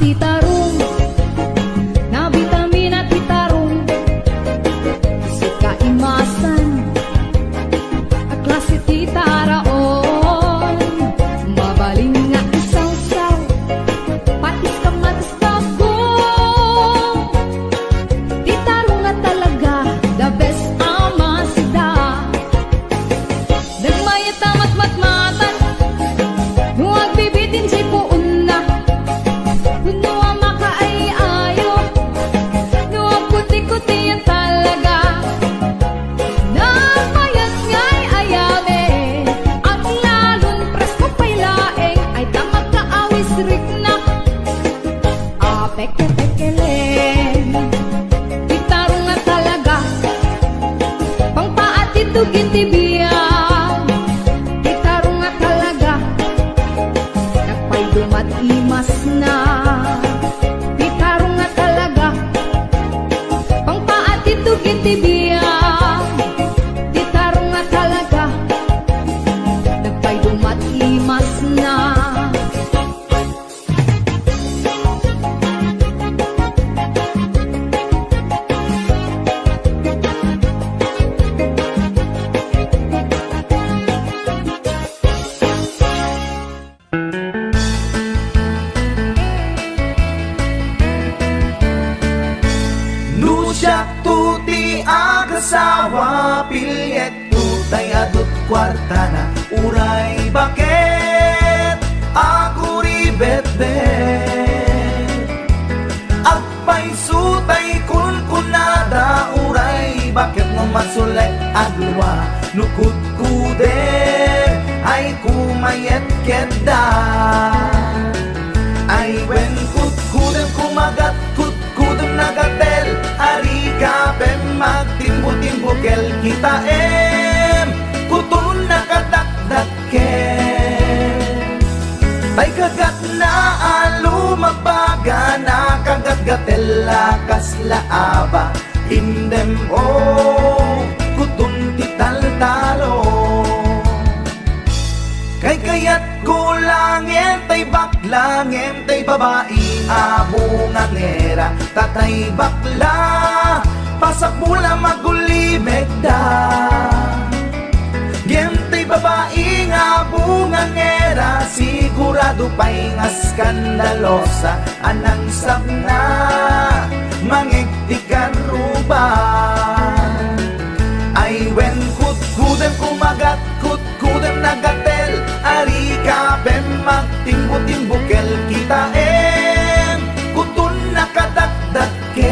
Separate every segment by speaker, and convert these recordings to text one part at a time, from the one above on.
Speaker 1: titarong, na vitamina titarong, si kaimasan, at klase titaraon, mabaling nga isaw-saw, patis kamatis tagong, titarong nga talaga, the best ama sida. Nagmayat amat matmatan, huwag bibitin si puun na, kuno ang makaay ayo, huwag kuti-kuti yan talaga. Nagmayat nga'y ayame, at lalong presko pa'y laeng, ay damag kaawis rik na, peke-pekelen, titarong na talaga, pangpaat itugin tibiyang, titarong na talaga, nagpaydumat imas na, titarong na talaga, pangpaat itugin tibiyang, titarong na talaga, nagpaydumat imas na.
Speaker 2: Nusyak tuti agasawa, pilyet tutay adut kwartana, uray bakit ako ribet-bet. Agpay sutay kunkunada, uray bakit mo masulay agwa, nukut kuder ay kumayet keda. Ay wen kutkudem kumagat kutkudem nagatel, ari ka pem magtimbo-timbokel kita kutun nakadakdakel. Tay kagat na alumabaga, nakagat-gatel lakas laaba, indem kutun tital-talo. Kay kayat ko langin, tay baklangin, tay babae abungan ngera, tatay bakla, pasak mula magulimeg da. Gentay babae abungan ngera, sigurado pa'y nga skandalosa, anang sabna, mangigtikan ruban. Ay wen kutkudem kumagat, kutkudem nagatel, ari ka pem magtimbo-timbokel kita kutun nakadakdakel.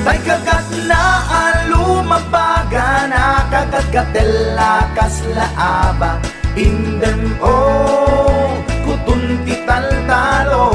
Speaker 2: Tay kagat na alumabaga, nakagat-gatel lakas laaba, indem kutun tital-talo.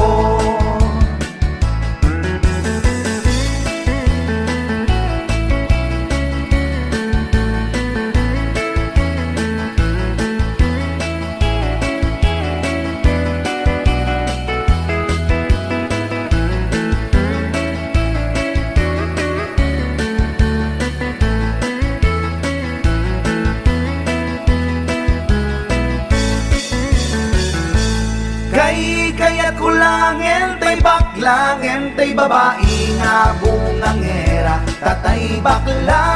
Speaker 2: Kaya kulangin, tay baklangin, tay babae nga bungangera, tatay bakla,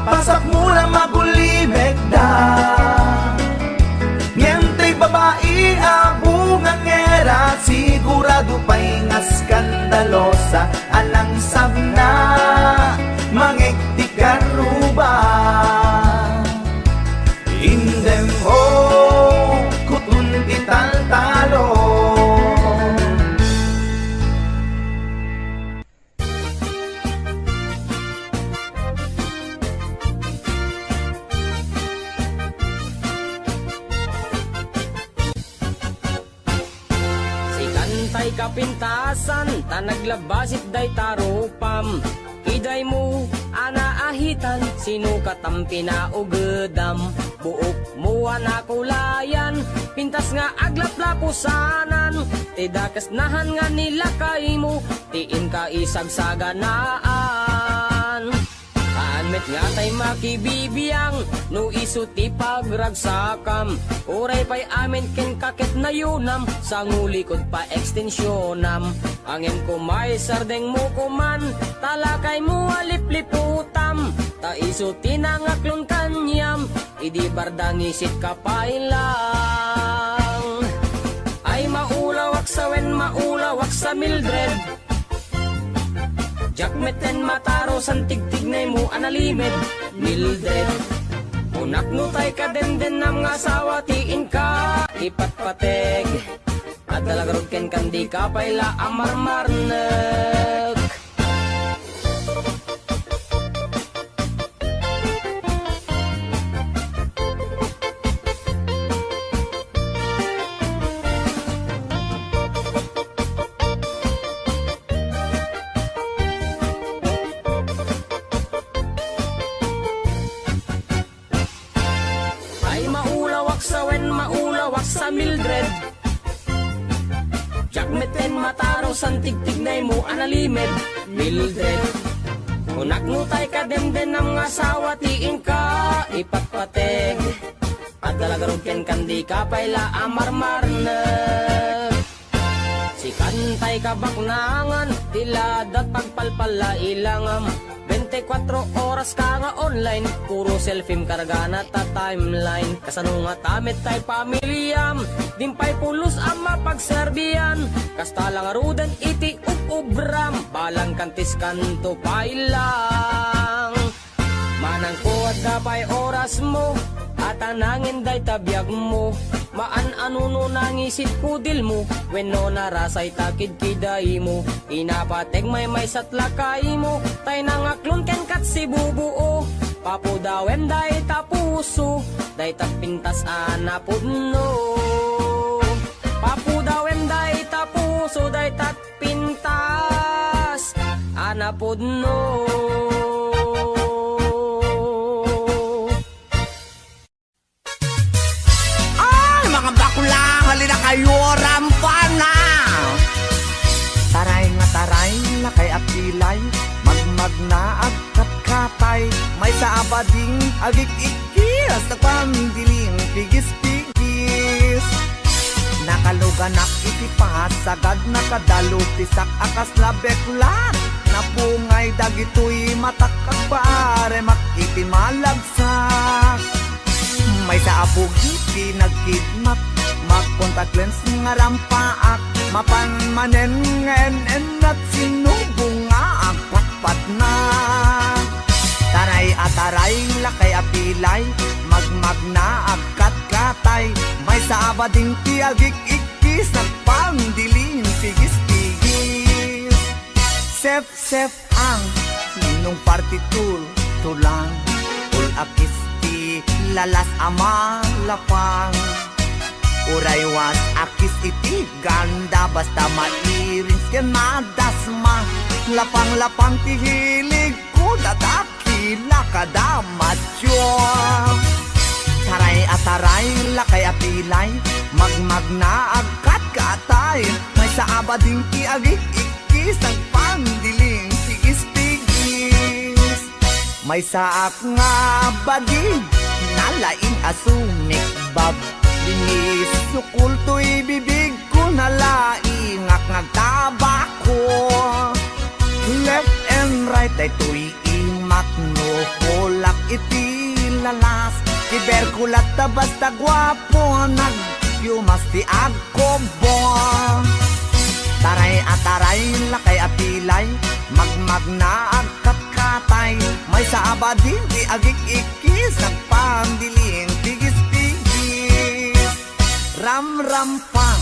Speaker 2: pasak mula magulimeg da. Tay babae abungangera, sigurado pa'y nga skandalosa, anang sabna, mangigtikan ruba. Indem kutun tital-talo.
Speaker 3: Tay kapintasan, tanaglabasit day tarupam, iday mo anaahitan, sino katampi na ugedam, buok mo anakulayan, pintas nga aglaplapusanan, tidakas nahan nga nila kay mo, tiin ka isagsaganaan. Aanmet nga tay makibibiyang, no iso ti pagragsakam. Uray pa'y amin ken kakit na yunam, sa ngulikod pa ekstensyonam. Angin ko may sardeng mo kuman, talakay mo alipliputam. Ta iso tinangaklon kanyam, idi bardang isit kapailang. Ay maulawak sa wen, maulawak sa Mildred. Jakmeten mataro san tigtignay mo analimed, Mildred. Unak no tay ka den nam nga asawa tiin ka ipatpateg. At dalagarod ken kandi ka payla amarmarnek. Maulawak sa Mildred. Jakmeten mataro san tigtignay mo analimed, Mildred. Unak nutay ka demden ng asawa tiin ka ipatpateg. At dalagarod ken kandi ka payla amarmarnek. Si kantay ka baknangan, tiladat pagpalpala ilangam. 24 oras ka nga online, puro selfie kargana ta timeline. Kasano nga tamit tay pamilyam, dimpay pulos ang mapagserbiyan. Kasta lang arudan iti ubram, balang kantis kanto pailang. Manang kuwad ka pa'y oras mo, at anangin day tabiyag mo. Maan anuno nangisit kudil mo, wenno narasay takid kiday mo. Inapateg may satlakay mo, tay nangaklon ken kat si bubuo. Papudawem day tapuso, day tapintas anapudno. Papudawem day tapuso, day tapintas anapudno.
Speaker 2: Halina kayo, rampana! Taray nga taray, lakay at pilay, magmag na agkat-katay, may sa abading agik-ikis, nagpandiling pigis-pigis. Nakaluganak itipas, sagad nakadalo, tisak akas labeklat, napungay dagitoy matakag pare, makitimalagsak. May sa abugi, nagkidnap, mag-contact lens nga rampaak, mapanmanen ngenen at sinubong nga agpatpat na. Taray at taray, lakay apilay, magmag na agkat-katay, may sa abading tiagik-ikis, nagpandiling pigis-pigis. Sef-sef ang ninong partitur, tulang, ul-akis lalas amalapang. Uraywas akis iti ganda, basta mairins ken madasma. Lapang-lapang tihilig ko, dadakila kadamatyo. Taray at taray, lakay apilay, magmag na agkat katay, may sa abading tiagik-ikis, ang pandiling pigis-pigis. May saak nga bading, nalaing asumik bab, binis sukul to'y bibig ko, nalaing ngagtabako. Left and right ay to'y imakno, kulak iti lalas, kiberkulat ta basta gwapo, nagyumasti agkobo. Taray at taray, lakay apilay, magmag na agkat-katay, may sa abading di agik-ikis, nagpandiling pigis-pigis. Ram-ram pa,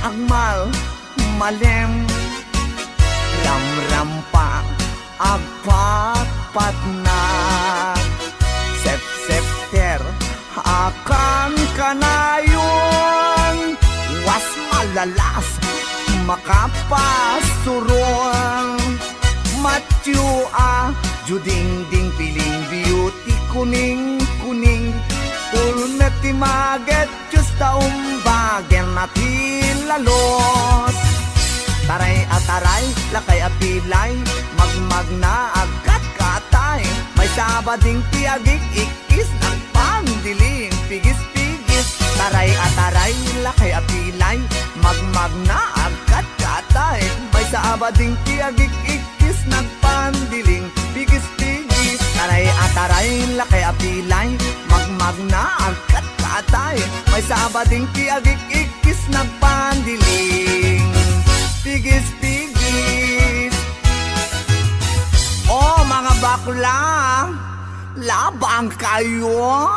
Speaker 2: agmal, malem, ram-ram pa, agpat-pat na. Sep-septer, akan kanayon, was malalas, makapasuron. Matyo juding-ding piling beauty, kuning-kuning, ulmet timaget, just taumbagen natilalos. Taray at taray, lakay apilay, magmag na agkat katay, sabading piagig ikis nagpandiling pigis-pigis taray ataray lakay apilay magmag na agkat katay may sabading piagig ikis nagpandiling pigis-pigis taray ataray lakay apilay magmag na agkat katay may sabading piagig ikis nagpandiling pigis-pigis. Oh mga bakla, labang kayo.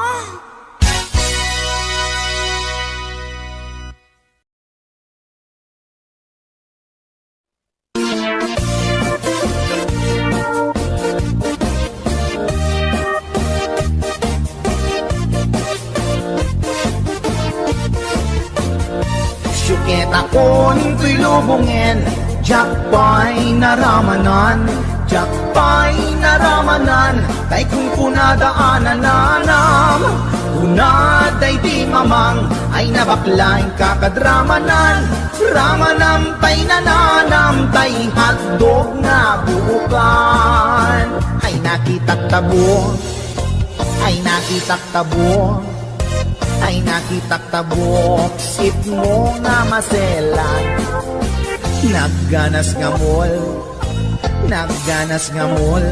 Speaker 4: Syuket akon ko'y lubungin, jakpay naramanan, jakpay naramanan, kay kung kunadaanan nanam, kunaday di mamang, ay nabaklaing kakadramanan, ramanam tay nananam, tay hotdog na buukan, ay nakitak tabo, ay nakitak tabo, ay nakitak tabok, sip mo nga maselan. Nagganas nga mol, nagganas nga mol,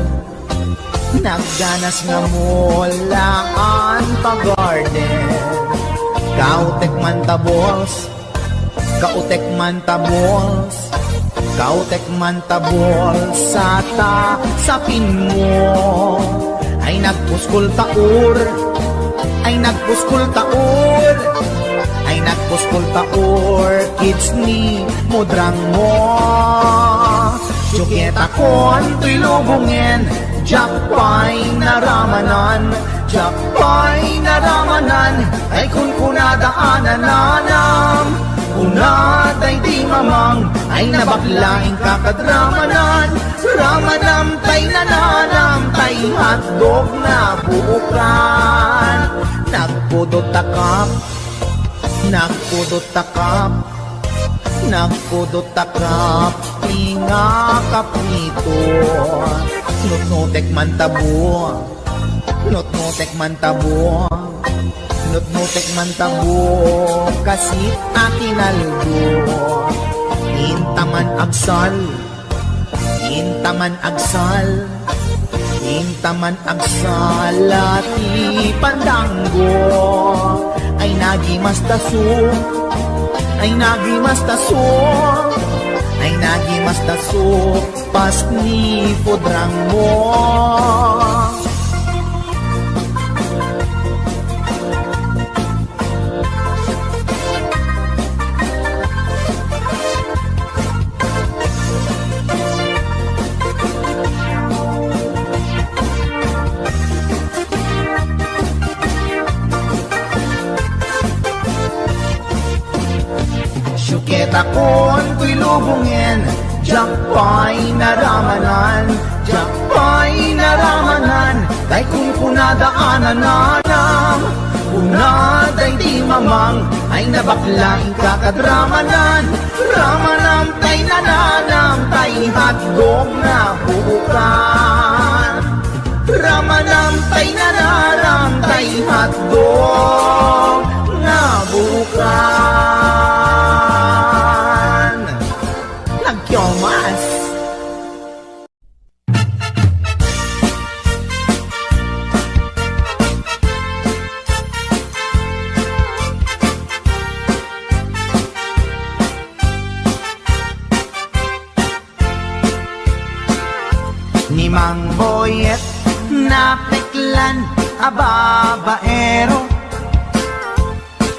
Speaker 4: nagganas nga mol, laan pa garden. Kautek man tabols, kautek man tabols, kautek man tabols, sapin mo, ay nagpuskol taur, ay nagpuskol taur, ay nagpuskol taur, kids ni mudrang mo. Syuket akon to'y lubungin, jakpay naramanan, jakpay naramanan, ay kung kunadaanan nanam, kunaday di mamang, ay nabaklaing kakadramanan, ramanam tay nananam, tay hotdog na buukan. Nagpudot takap, nagpudot takap, nagpudot takap, tinga kaprito, nutnutek man tabo, nutnutek man tabo, nutnutek man tabo, kasit akinaldo, intaman agsal, intaman agsal, intaman agsalati pandanggo, ay nagimas taso, ay nagimas taso, ay nagimas taso, pas ni pudrang mo. Syuket akon ko'y lubungin, jakpay naramanan, jakpay naramanan, kay kung kunadaanan nanam, kunaday di mamang, ay nabaklaing kakadramanan, ramanam tay nananam, tay hotdog na buukan, ramanam tay nananam, tay hotdog na buukan. Nagkyomas. Ni Mang Boyet na peklan ababaero,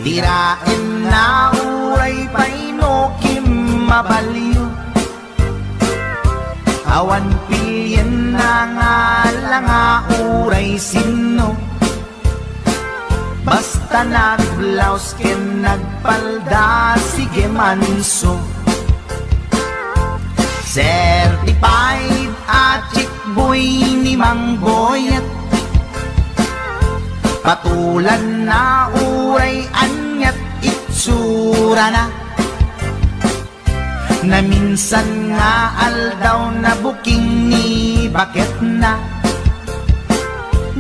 Speaker 4: dirain na uray painokim mabaliw, awan pilyen na nga lang uray sino, basta nagblaus ken nagpalda sige manso. Certified at chick boy ni Mang Boyet, patulan na uray anyat itsura na, na minsan nga aldaw na buking ni bakit na,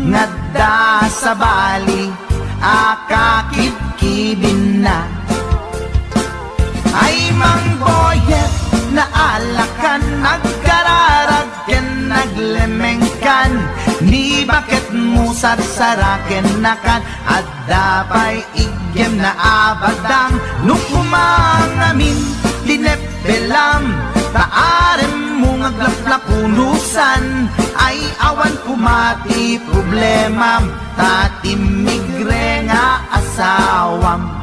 Speaker 4: ngadda sa bali, akakibkibin na. Ay mangboyet na alakan, nagkararagken, naglemengkan, ni bakit mo sarsaraken nakan, at dapay igyem na abadang, nukumangamin, tinepelam, taarem mo ngaglaplapunusan, ay awan kumati problemam, tatimigre nga asawam.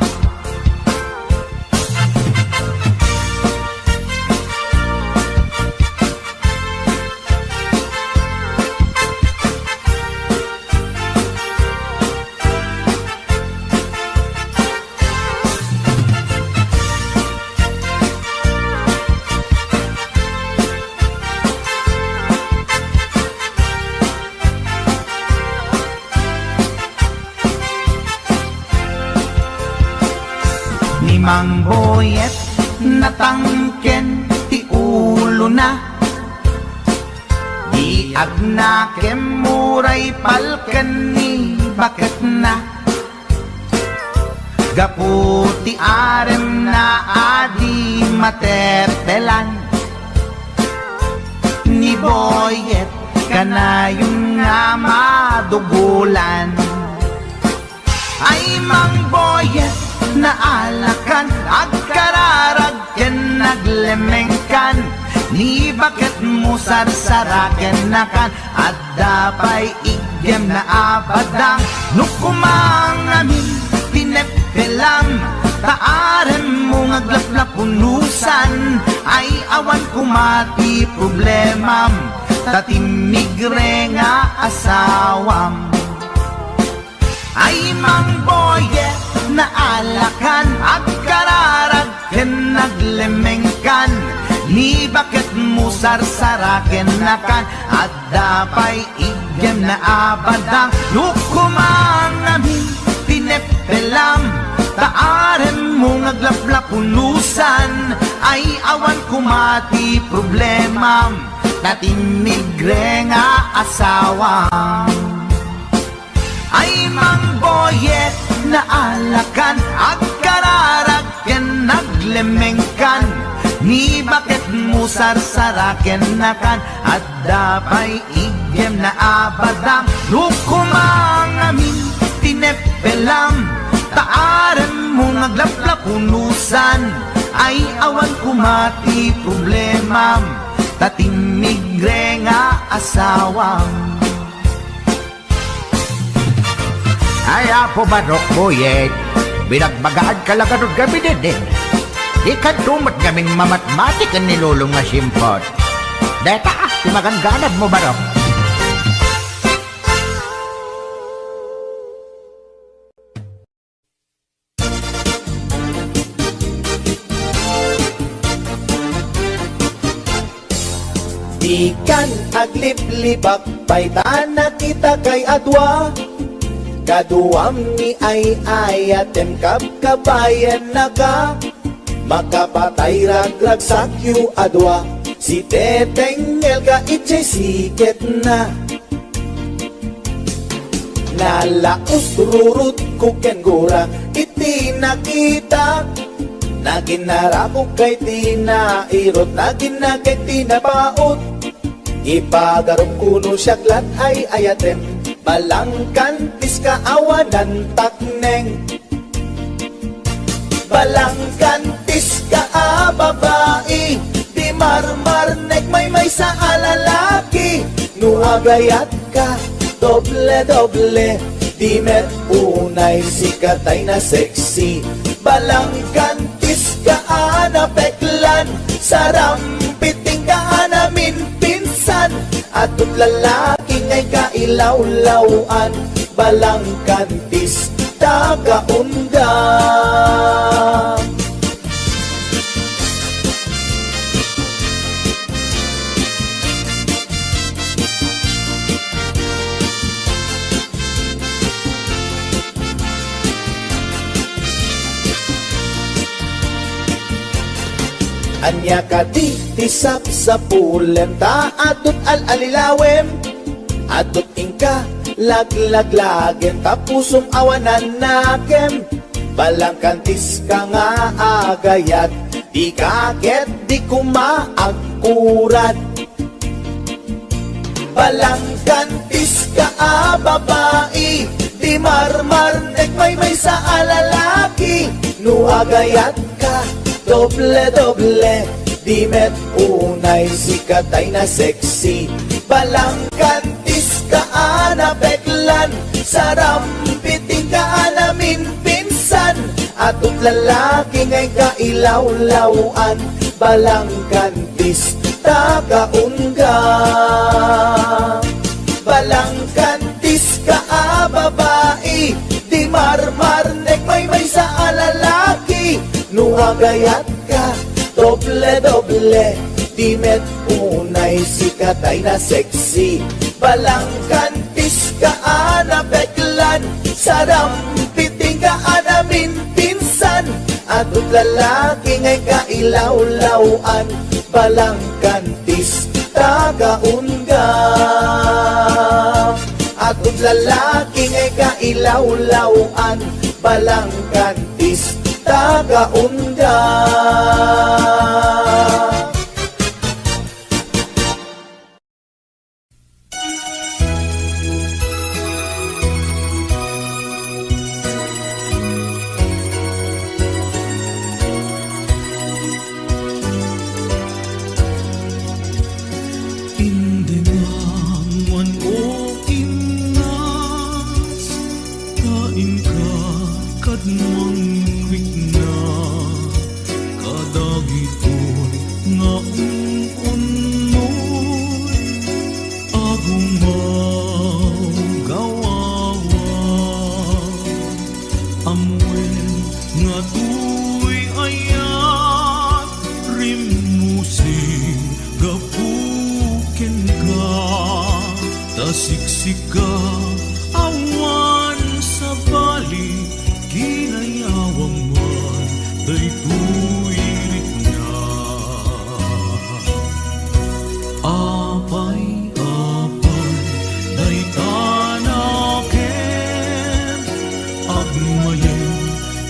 Speaker 4: Mang boyet natangken ti ulo na, di agnakem muray palken ni bakit na, gaputi arem na adi matertelan, ni boyet kanayong nga madugulan. Ay mang boyet na alakan, agkararagken, naglemengkan, ni bakit mo sarsaraken nakan, at dapay igyem na abadang, nukumangamin, tinepelam, taarem mo ngaglaplapunusan, ay awan kumati problemam, tatimigre nga asawam. Ay mang boyet na alakan, agkararagken, naglemengkan, ni bakit mo sarsaraken nakan, at dapay igyem na abadang, nukumangamin, tinepelam, taarem mo ngaglaplapunusan, ay awan kumati problemam, tatimigre nga asawam. Ay mang boyet na alakan, agkararagken, naglemengkan, ni bakit mo sarsaraken nakan, at dapay igyem na abadang, nukumangamin, tinepelam, taarem mo ngaglaplapunusan, ay awan kumati problemam, tatimigre nga asawam.
Speaker 5: Ay, apo barok boyet, binagbagaan ka lang ganun gabi din. Di ka tumat gaming mamatmatik ang nilulong nga simpot. Deta, timagangganad mo barok.
Speaker 4: Di kan agliplibak, paitan na kita kay adwa, kaduam ni ay ayatem kapkabayan na ka, makapatay ragrag sakyo adwa, si tetengel ka itchay siket na. Nalaos rurut kuken gura, iti nakita, naginarako kay tinairot, naginagay tinapaot, ipagarong kuno siyaklat ay ayatem, balangkantis kaawanan takneng. Balangkantis ka babae, di marmarnek may sa alalaki, nuagayat ka doble-doble, di met unay sikatay na sexy. Balangkantis ka anapeklan, sarampiting ka namin pinsan, atut lalaki ngay kailawlawan, balangkantis tagaunda. Anya ka di tisap sa pulem, ta adut al-alilawem, adut ingka Laglaglagin tapusong awanan nakem, balang kantis ka nga agayat, di kaket di kumaagkurat. Balang kantis ka babae, di marmarnek may sa alalaki. No agayat ka, doble-doble, di met unay sikatay na sexy. Balang kantis ka na beklan, sarampiting ka namin pinsan. Atut lalaki ngay kailaw-lawan, balang kantis tagaunga. Balang kantis ka babae, di marmarnek may sa alalaki. No agayat ka, doble-doble, di met unay sikatay na sexy. Balang kantis ka na beklan, sarampiting ka namin pinsan. Atut lalaki ngay kailaw-lawan, balang kantis tagaunga. Atut lalaki ngay kailaw-lawan, balang kantis tagaunga.
Speaker 6: Siksika awan sa bali, kinayawang man daytoy na. Apay-apay day tanaken, agmayen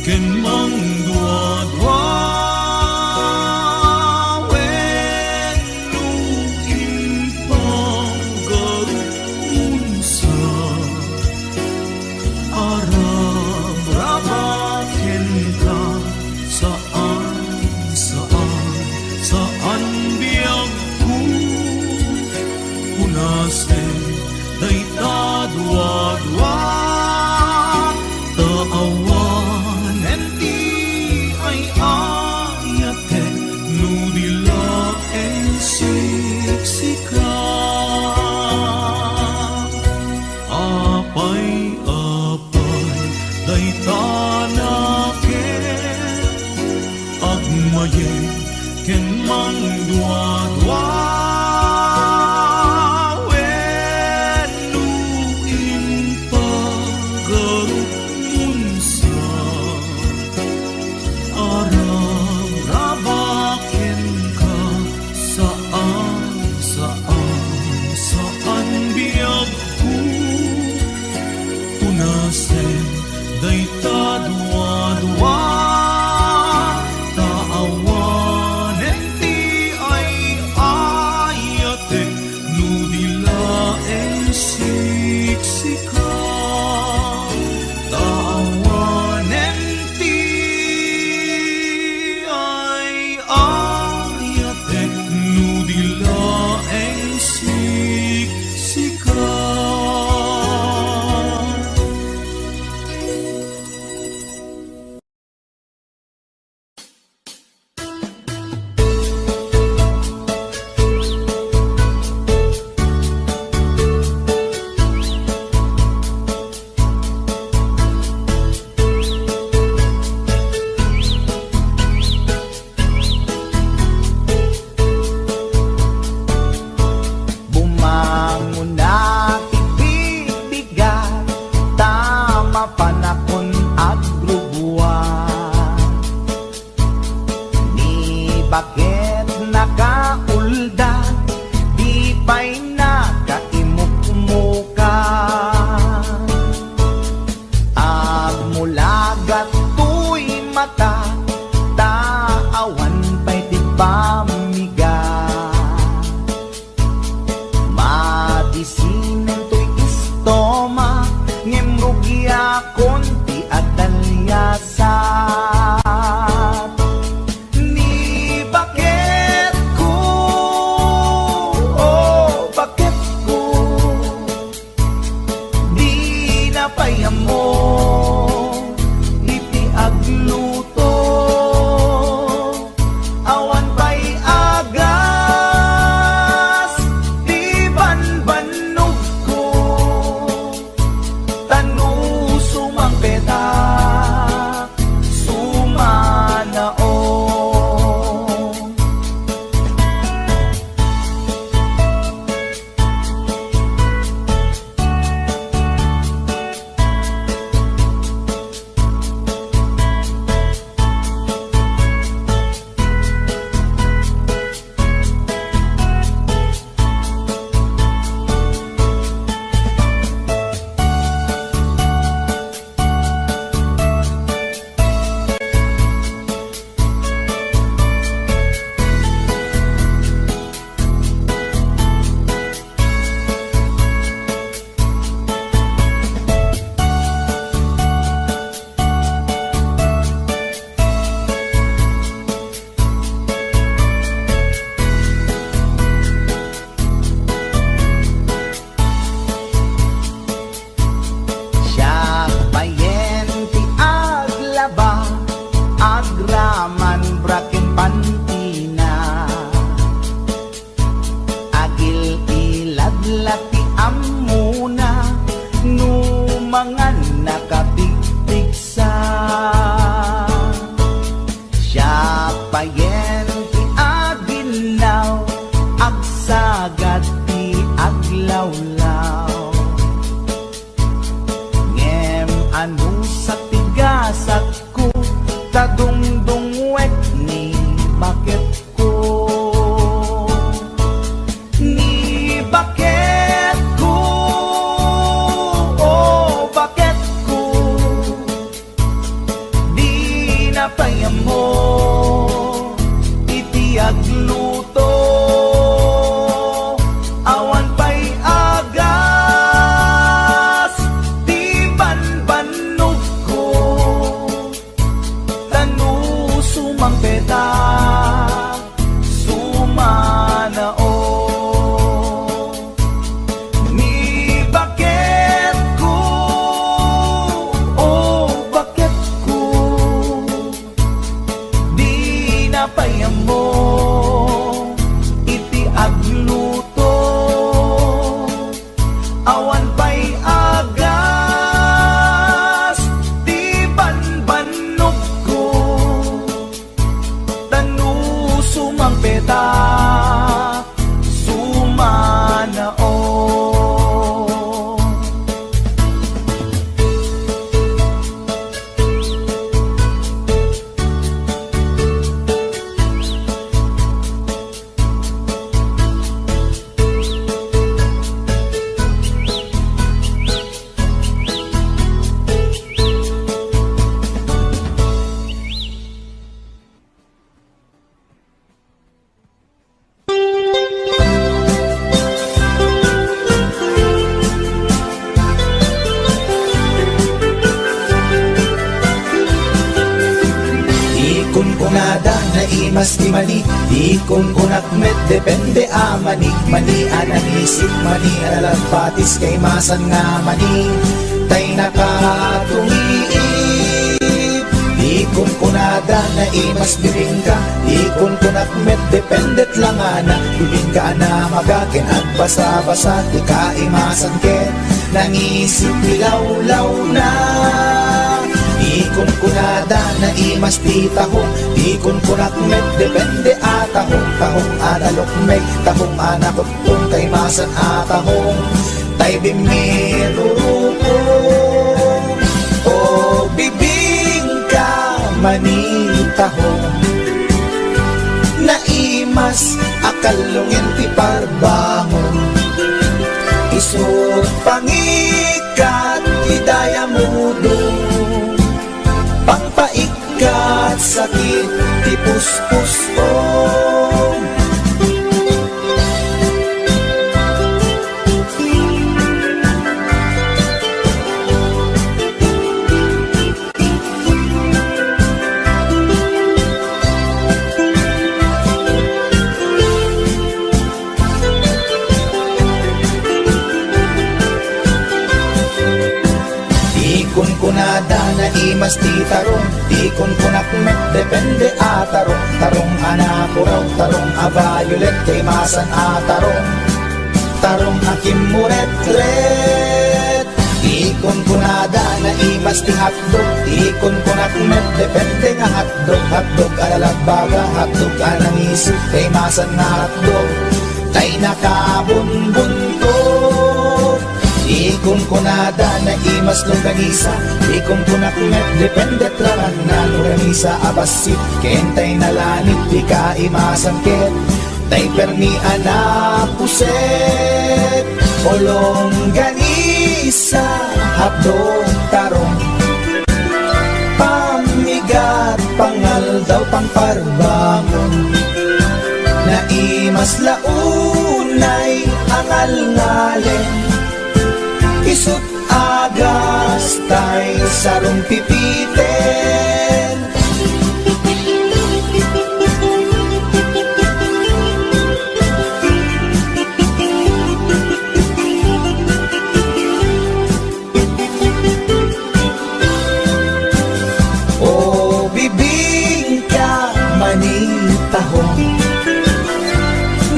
Speaker 6: ken mangduadwa.
Speaker 4: mata, taawan pa'y di pamiga. Madisinen to'y istoma, ngem rugya konti at dalyasat. Ni bakit ko, oh bakit ko, di napayam mo, iti agluto, awan pa'y agas, di banbanog ko, tanu sumang petak, sumanao. Siya payen ti aglaba, agraman braken pantina, agil iladlat ti amuna, numangan nakapigpigsa. Siya payen ti aginaw, agsagad ti aglawlaw. Ngem anu sa tigasat ko, tadungdungwek ni bakit ko. Ni bakit ko, oh bakit ko, di napayam mo, iti agluto, awan pa'y agas, di banbanog ko, tanu sumang petak, sumanao. Ni bakit ko, oh bakit ko, di napayam mo, iti agluto, awan pa'y agas, di banbanog ko, tanu sumang petak, sumanao. Ikon kunada na imas ti mani, ikon kunak met depende a manik mani ananisip mani alalapatis kay masan nga mani tay nakatumiip. Ikon kunada na imas biringka, ikon kunak met dependet lang ana, bibingka na magakin at basa-basa ti kaimasan ken nangisip ilaw-law na. Ikon kunada na imas ti tahong, ikon kunak met depende a tahong analok meg tahong anakot kung kay masan a tahong tay bimirurupong o bibingka manitahong na imas akalungin ti parbangon isut pangikat idaya mudo pangpaikka at sakit, di puspos-o. Kunada na imas ti tarong, di kunak met depende a tarong. Tarong anak raw, tarong a violet, kay masan a tarong. Tarong akim muret-ret. Di kunada na imas ti hotdog, di kunak met depende nga hotdog. Hotdog alalagbaga, hotdog anang isip, kay masan nga hotdog. Tay nakabunbuntot. Ikong kunada na imas longganisa, ikong kunakmet depende traman na longganisa abasit, kentay na lanit di ka imasan ket, tay permi anak puset, o longganisa hapdong tarong, pamigat pangal daw pangparbangon, na imas launay angal ngalen. Isut agas tay sarong pipiten. O bibing ka manitahong,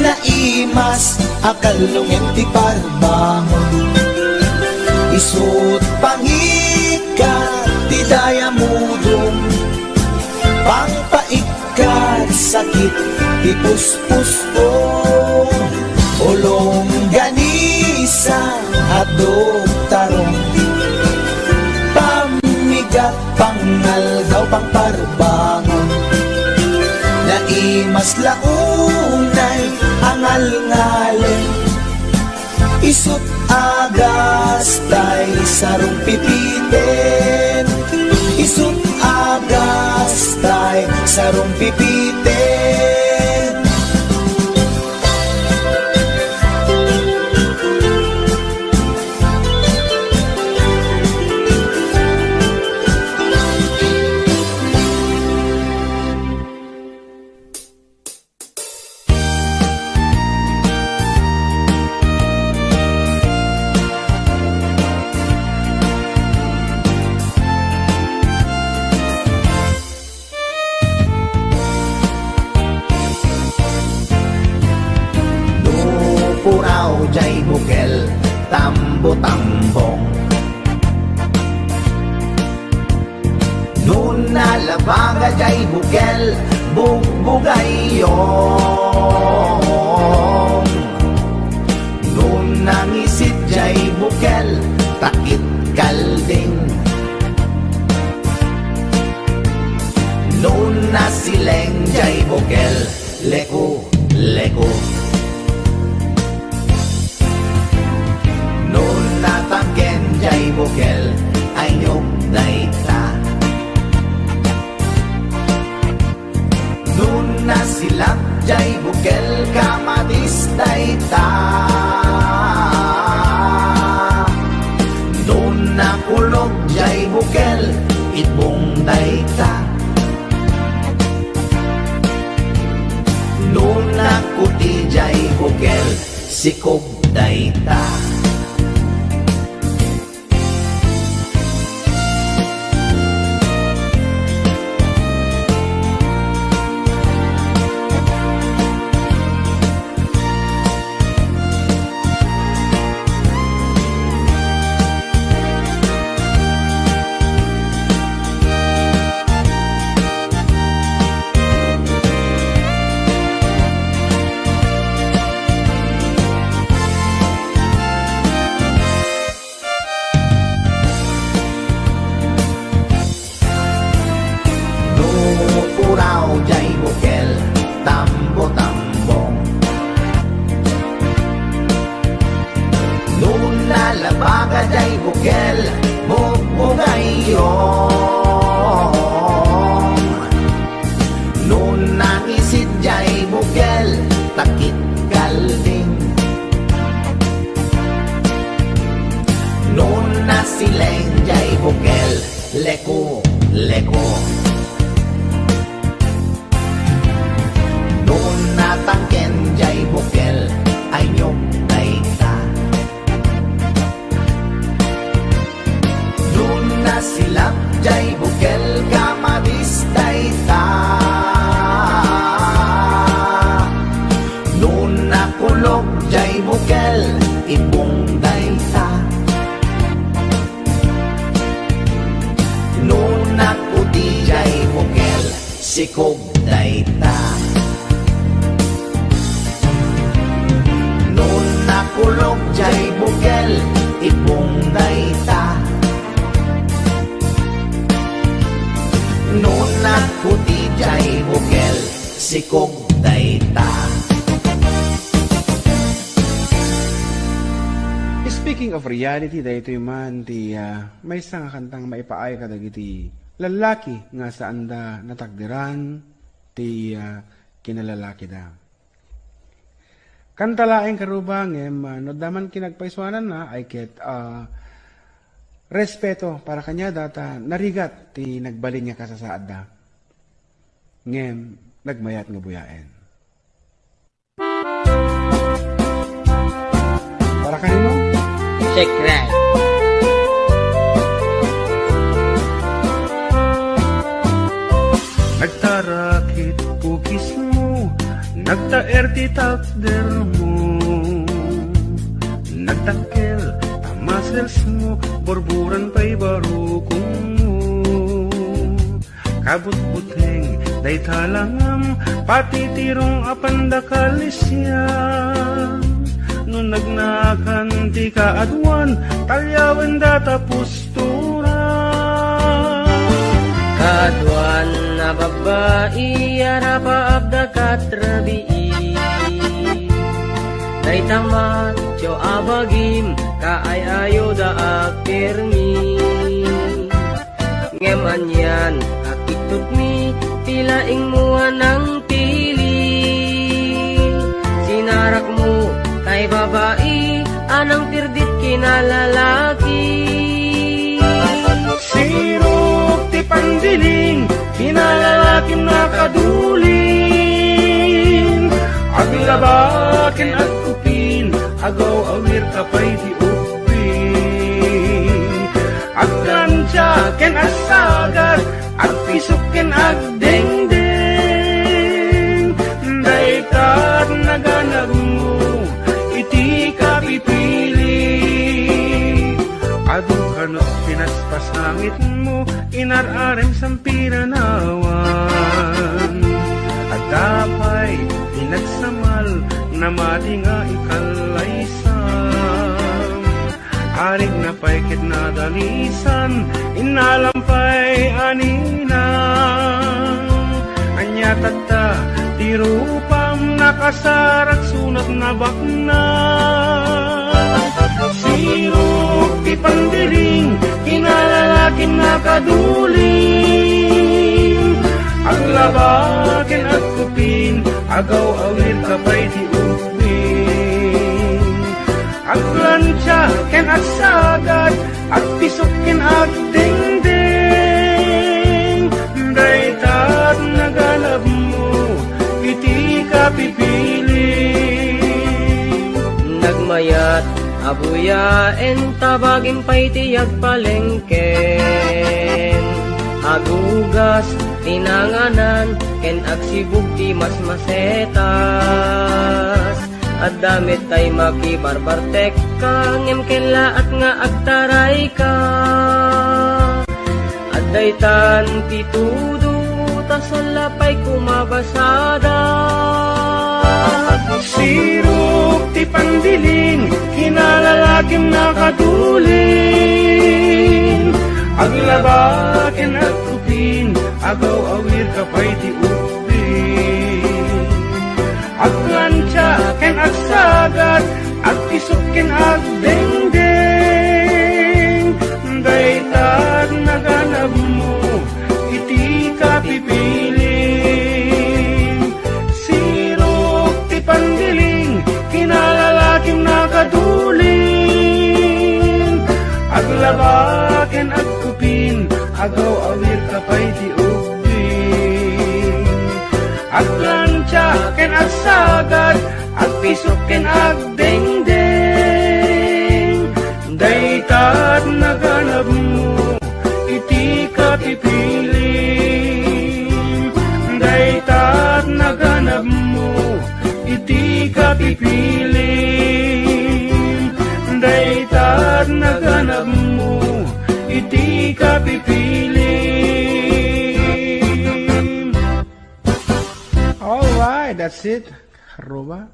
Speaker 4: naimas akalungin ti parbangon. Isut pangikat ti dayamudong, pangpaikat sakit ti puspus-o. Olong ganisa hadog tarong, pamigat pangal daw pangparbangon, na imas launay angal ngalen. Isut agas tay sarong pipiten, isut agas tay sarong pipiten. Jay bukel tambo-tambong, nun nalabaga jay bukel bugbugayong, nun nangisit jay bukel takit kalding, nun nasileng jay bukel leku-leku. Natangken jay bukel ay nyog dayta, nun nasilap jay bukel kamatis dayta, nun nakulog jay bukel itbong dayta, nun nakuti jay bukel sikog dayta. sikog dayta. Noon nakulog jay bukel, ipong dayta. Noon nakuti jay bukel, sikog dayta.
Speaker 7: Speaking of reality, dahito man ti may isang kantang maipaay ka dagiti lalaki nga saan da natagdiran ti kinalalaki da. Kantalaeng karubang no daman kinagpaiswanan na ay ket respeto para kanya data narigat ti nagbalin niya kasasaad da. Ngem nagmayat nga buyaen. Para kanino?
Speaker 3: Check right.
Speaker 7: Nagtarakit pukis mo, nagtaer ti takder mo, nagtakkel tamasels mo, borburan pa'y barukong mo. Kabut-buteng day talangam, pati tirong apandakalisyan. No nagnakan ti kaadwan, talyawan data pustura.
Speaker 3: Kaadwan na babae, arapa abda katrabii. Day tamat, yo abagim, kaayayo da akirmi. Ngeman yan, akitut mi, tilaing mua ng pili. Sinarak mo, kay babae, anang tirdit kinalalaki.
Speaker 7: Sirok ti pandiling, kinalalaking nakaduling. Aglabakin at kupin, agaw awir kapay di upin. Agkansyaken asagat, agpisuken agdengdeng. Daykat naganag mo, iti ka pipili. Adu kanot pinaspasangit mo, inararem sampiranawan. At tapay pinagsamal, na mati nga ikalaysam. Arig na pa'y kitnadalisan, inalampay aninang. Anya tata, tirupam nakasarak sunat na bakna. Sirok ti pandiling, kinalalaking nakaduling. Aglabakin at kupin, agaw awir kapay di upin. Aglansyaken at sagat, at pisukin at dingding. Daytat nagalab mo, iti ka pipili.
Speaker 3: Nagmayat, abuyaen, tabagin pa'y tiyag palengken. Agugas, tinanganan, ken agsibug ti mas masetas. At damit tay makibarbartek ka, ngem kela at nga agtaray ka. At daytan ti tudo, tasalapay kumabasada.
Speaker 7: Sirok ti pandiling, kinalalaking nakaduling. Aglabakin at kupin, agaw awir kapay ti upin. Aglansyaken at sagat, at pisukin at dengdeng. Daytat naganap mo, iti ka pipiling. Sirok ti pandiling, kinalalaking nakaduling. Aglabaken at kupin, agaw awir kapay ti upin. Aglansyaken at sagat, at pisukin at dengdeng. Daytat naganap mo, iti ka pipiling. Daytat naganap mo, iti ka pipiling. Daytat naganap mo, iti ka pipiling. Alright, that's it. Roba.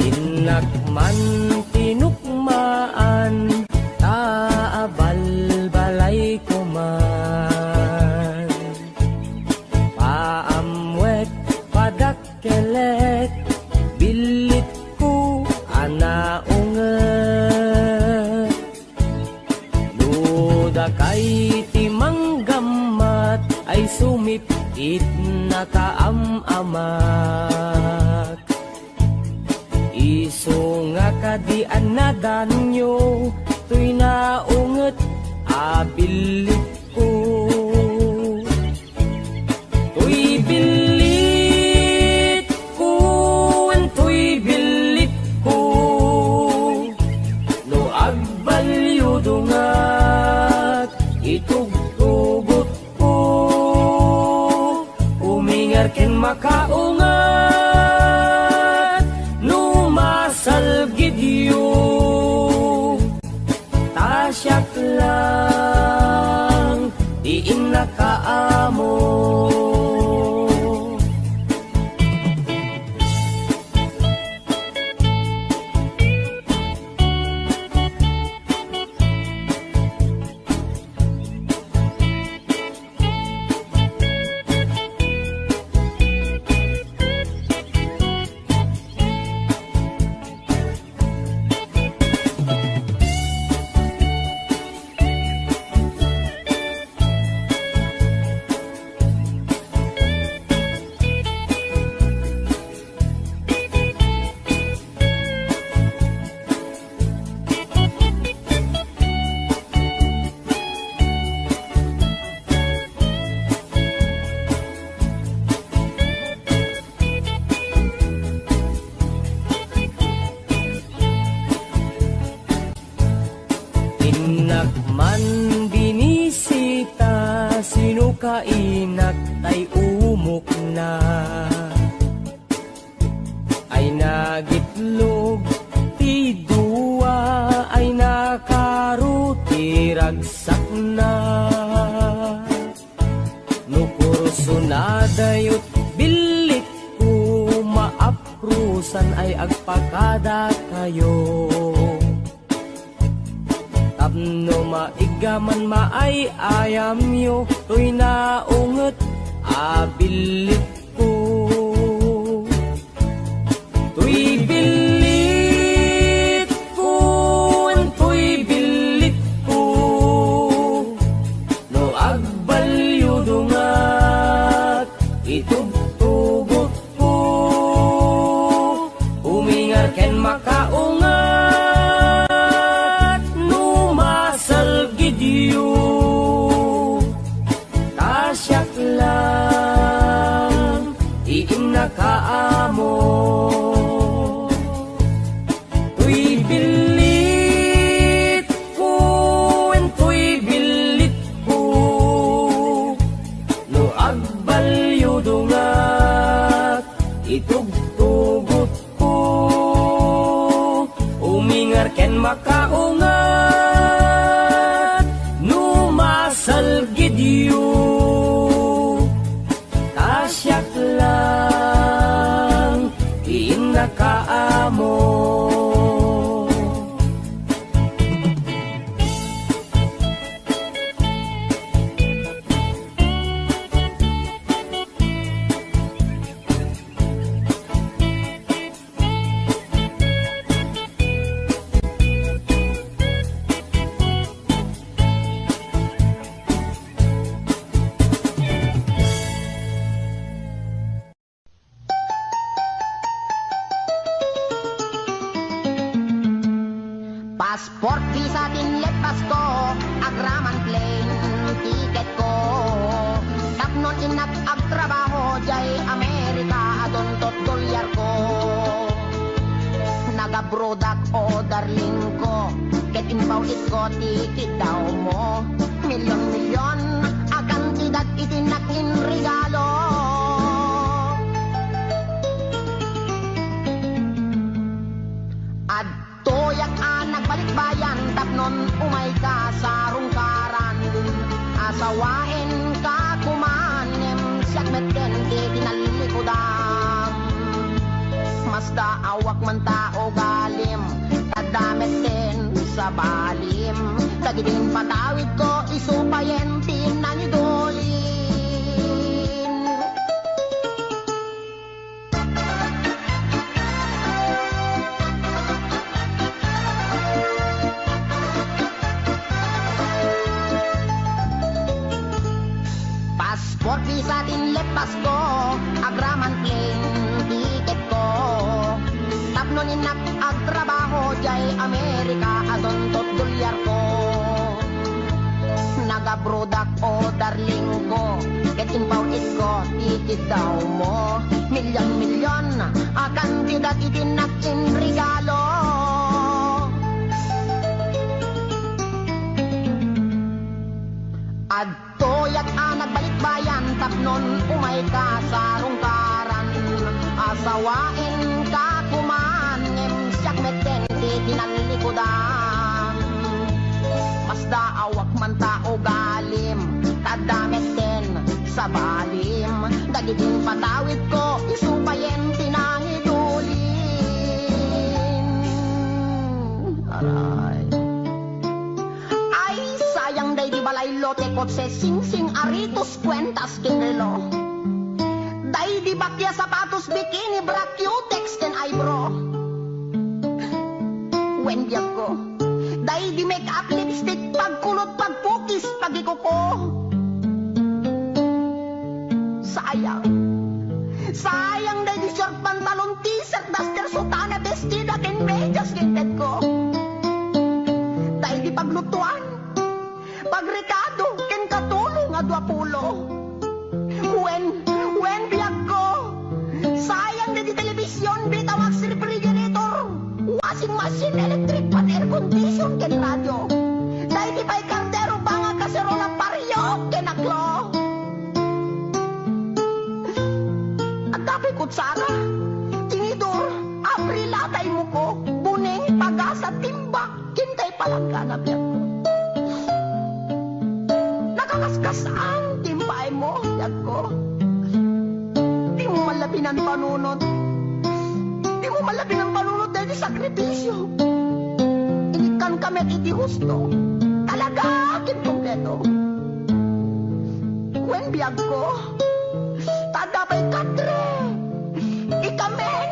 Speaker 3: Inakman tinukmaan, taabal balay ko man. Paamwet padakkelet, bilit ko anaunget. Duda kay timanggamat, ay sumipit na kaamamat. Iso nga kadian na danyo, to'y naunget abilit ko. To'y bilit ko, to'y bilit ko, no agbalyo dungat, itugtugot ko, umingar ken makaungat. Salgidyo, tasyak lang, diin nakaamo. Inakman binisita, sino kainak tay umok na. Ay nagitlog, tidua, ay nakaruti ragsak na. Nukurso na dayot, bilit ko, maaprusan ay agpakada kayo. Tapno maigaman maay ayam yo, to'y naunget abilit ko. To'y bilit ko, to'y bilit ko, no agbalyo dungat, itugtugot ko, umingar ken makaungat. Tasyak lang, diin nakaamo. To'y bilit ko, to'y bilit ko, no agbalyo dungat, itugtugot ko, umingar ken makaungat. Salgidyo, tasyak lang, diin nakaamo.
Speaker 8: Passport, visa, dinlet, pasko, agraman plane, ticket ko. Sa tapnon inak agtrabaho jay Amerika adontot dolyar ko. Nagabrodak o darling ko, ket inbaw ko tikit daw mo. Milyon-milyon akan tidak itinakin regalo. Adto yak anak balik bayan tapnon umay ka sa rungkaran. Asawain ka kumanem siyak meten di tinalikudan. Masda awak man tao galim kadamit din sa balim. Dagiding patawid ko isupayen tinanidolin. Passport visa din lepas ko, agraman plane ticket ko. Tapnon inak agtrabaho jay Amerika adontot dolyar ko. Nagabrodak o darling ko, ket inbaw ko tikit daw mo. Milyon-milyon akan tidak itinakin regalo. Adto yak anak balik bayan tapnon umay ka sa rungkaran. Asawain ka kumanem siyak meten di tinalikudan. Masda awak man tao galim kadamit din sa balim. Dagiding patawid ko isupayen tinangidulin. Aray. Ay sayang day di balay lote kotse sing-sing aritos kwentas kinrelo. Day di bakya sapatos bikini bra cutex ken eyebrow. Wendiag ko. Day di make up lipstick pagkulot pagpukis pagikuko. Sayang. Sayang day di short pantalon t-shirt duster sutana bestida ken medyas kinted ko. Day di paglutuan pagrekado ken katulong nga 20. When biag ko. Sayang na di telebisyon bitawag si refrigerator, washing machine, electric pan, air condition ken radio. Dahil di pa'y kardero pa nga kaserola paryo ken aklo. At dapat kutsara tinidor abrilatay mo ko buning pagasa timbak kintay palangga na biag ko. Nakakaskas ang timbay mo biag ko. Di mo malabi ng panunod. Di mo malabi ng panunod dahil di sakripisyo. Ikan kami at iti husto. Talaga akin kompleto. Kwen biyag ko. Tada pa'y kadre. Ikamen.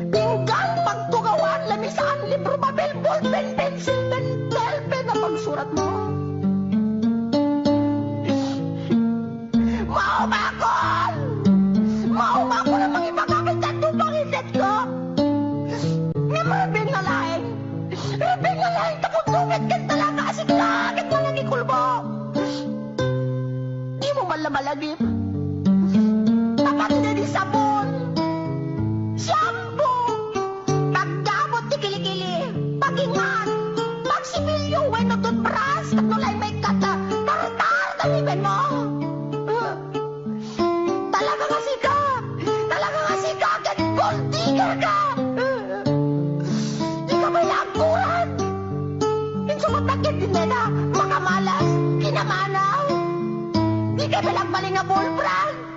Speaker 8: Pinggan pagtugawan. Lamisaan libro papel, ballpen, pencil, pen, telpen na pagsurat mo. Maumakol! Maumakol ang mga ipagkakit at tupangitet ko! May marabing na laing! Marabing na laing tapundungit ken talaga asik langit mo nang ikulbo! Di mo malamalagip! Tapat na di sabon! Shampoo! Pagdabot di kilikili! Pagingan! Pagsimilyo! When no toothbrush! Tatnulay may kata! Tartar! Taliban mo! Talaga kasi ka! Talaga kasi ka! Gold digger ka! Di ka may lakuran! Insumatakit din na mga malas, kinamanaw! Di ka may lagbaling na bullbrand!